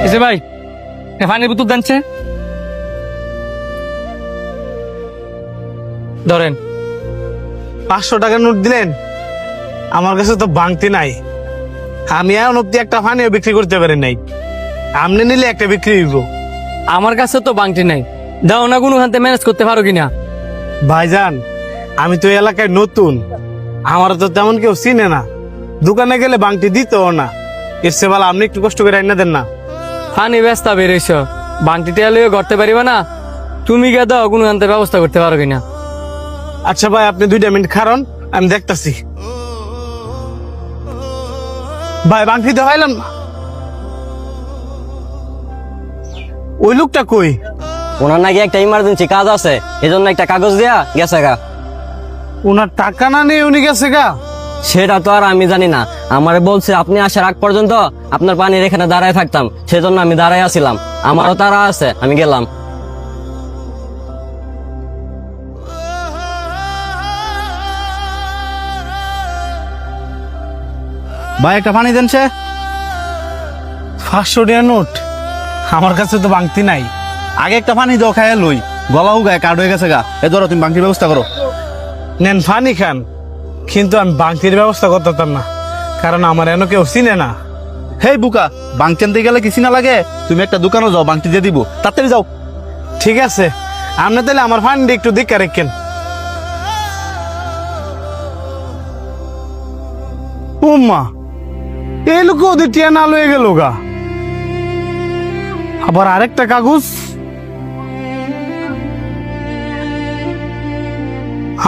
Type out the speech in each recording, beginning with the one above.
এসে ভাই পানির বোতল দানছে ধরেন। 500 টাকার নোট দিলেন, আমার কাছে তো বাংতি নাই। আমি এখন অব্দি একটা পানিও বিক্রি করতে পারি নাই। আপনি নিলে একটা বিক্রি হইব। আমার কাছে তো বাংটি নাই, দাও না কোনো হাতে ম্যানেজ করতে পারো কিনা। ভাইজান, আমি তো এই এলাকায় নতুন, আমার তো তেমন কেউ চিনে না। দোকানে গেলে বাংটি দিতেও না। এর চেয়ে ভালো আপনি একটু কষ্ট করে আইনা দেন না। পানি ব্যস্ত বেরোইছ, বাংটিতে আলিয়ে করতে পারিবা না? তুমি গিয়ে দাও কোনো হাতে ব্যবস্থা করতে পারো কিনা। আচ্ছা ভাই, আপনি 2 মিনিট খারণ, আমি দেখতাছি। ভাই বাংটি তো পাইলাম না। ওই লোকটা কই? ওনার নাকি একটা ইমার্জেন্সি কাজ আছে, এজন্য একটা কাগজ দেয়া গেছে গা। ওনার টাকা না নিয়ে উনি গেছে গা? সেটা তো আর আমি জানি না, আমারে বলছে আপনি আসার আগ পর্যন্ত আপনার পানির এখানে দাঁড়ায় থাকতাম, সেজন্য আমি দাঁড়ায় আছিলাম। আমারও তারা আছে, আমি গেলাম। ভাই একটা পানি দেন সে। 500 টাকা নোট? আমার কাছে তো বাংতি নাই। আগে একটা পানি দাও, খাইয়া লই। গলাও গায়ে কার্ড হয়ে গেছে গা। এ ধরো, তুমি বাংকির ব্যবস্থা করো। নেন ফানি খান, কিন্তু আমি বাংতির ব্যবস্থা করতাম না, কারণ আমার এনে কেউ চিনে না। হেই বুকা, বাংটি আনতে গেলে কিছু না লাগে। তুমি একটা দোকানে যাও, বাংটি দিয়ে দিব, তাড়াতাড়ি যাও। ঠিক আছে, আপনি তাহলে আমার ফান্ডে একটু দেখা রেখেন। ও মা, এই লোক ওদের টিয়া না লয়ে গেল গা। আবার আরেকটা কাগজ।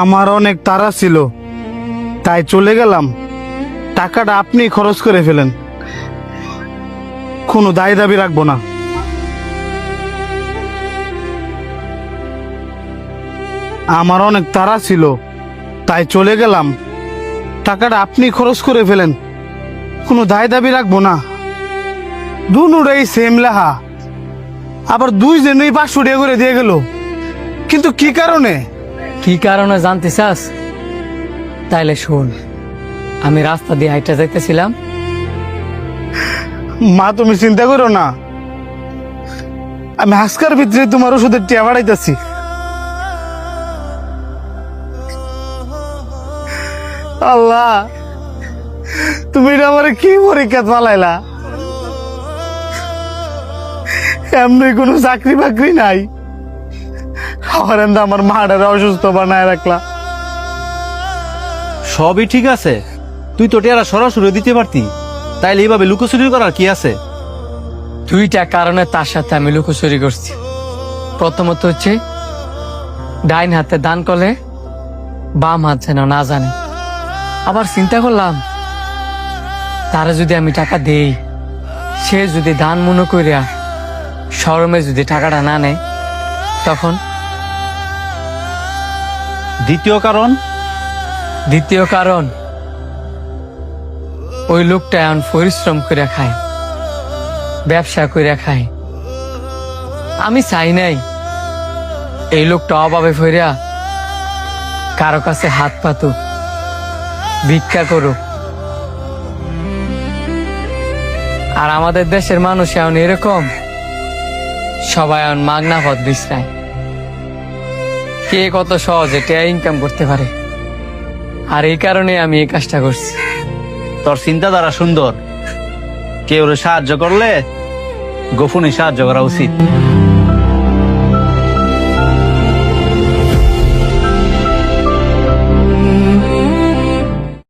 আমার অনেক তাড়া ছিল, তাই চলে গেলাম। টাকাটা আপনি খরচ করে ফেলেন, কোনো দায় দাবি রাখবো না। আমার অনেক তাড়া ছিল, তাই চলে গেলাম। টাকাটা আপনি খরচ করে ফেলেন, কোনো দায় দাবি রাখবো না। দুনুরাই সেম লেহা, আবার 2 জনেই 500 টাকা করে দিয়ে গেল। কিন্তু কি কারণে? কি কারণে জানতে চাস? তাইলে শোন, আমি রাস্তা দিয়ে হাইটা যাইতেছিলাম। মা তুমি চিন্তা করো না, আমি আজকার ভিতরে তোমার ওষুধের টিয়া বাড়াইতেছি। আল্লাহ, তুমি এটা আমার কি পরীক্ষা পালাইলা? এমনি কোনো চাকরি বাকরি নাই, আমার এমনি আমার মাটারে অসুস্থ বানায় রাখলা। সবই ঠিক আছে, তুই তো টেরা সরাসরি দিতে পারতি, তাইলে এইভাবে লুকোচুরি করার কি আছে? 2টা কারণে তার সাথে আমি লুকোচুরি করছি। প্রথমত হচ্ছে, ডাইন হাতে দান করলে বাম হাত যেন না জানে। আবার চিন্তা করলাম, তারা যদি আমি টাকা দেই, সে যদি দান মনে করিয়া শরমে যদি টাকাটা না নেয়, তখন। দ্বিতীয় কারণ? দ্বিতীয় কারণ, ওই লোকটা এখন পরিশ্রম করে খায়, ব্যবসা করে খায়। আমি চাই নাই এই লোকটা অভাবে ফিরিয়া কারো কাছে হাত পাতুক, ভিক্ষা করুক। আর আমাদের দেশের মানুষ এখন এরকম, সবাই এখন মাগনা পথ বিশ্রায়। কে কত সহজে টেয়া ইনকাম করতে পারে, আর এই কারণে আমি এই কাজটা করছি। তোর চিন্তাধারা সুন্দর, কেউ সাহায্য করলে গোপনে সাহায্য করা উচিত।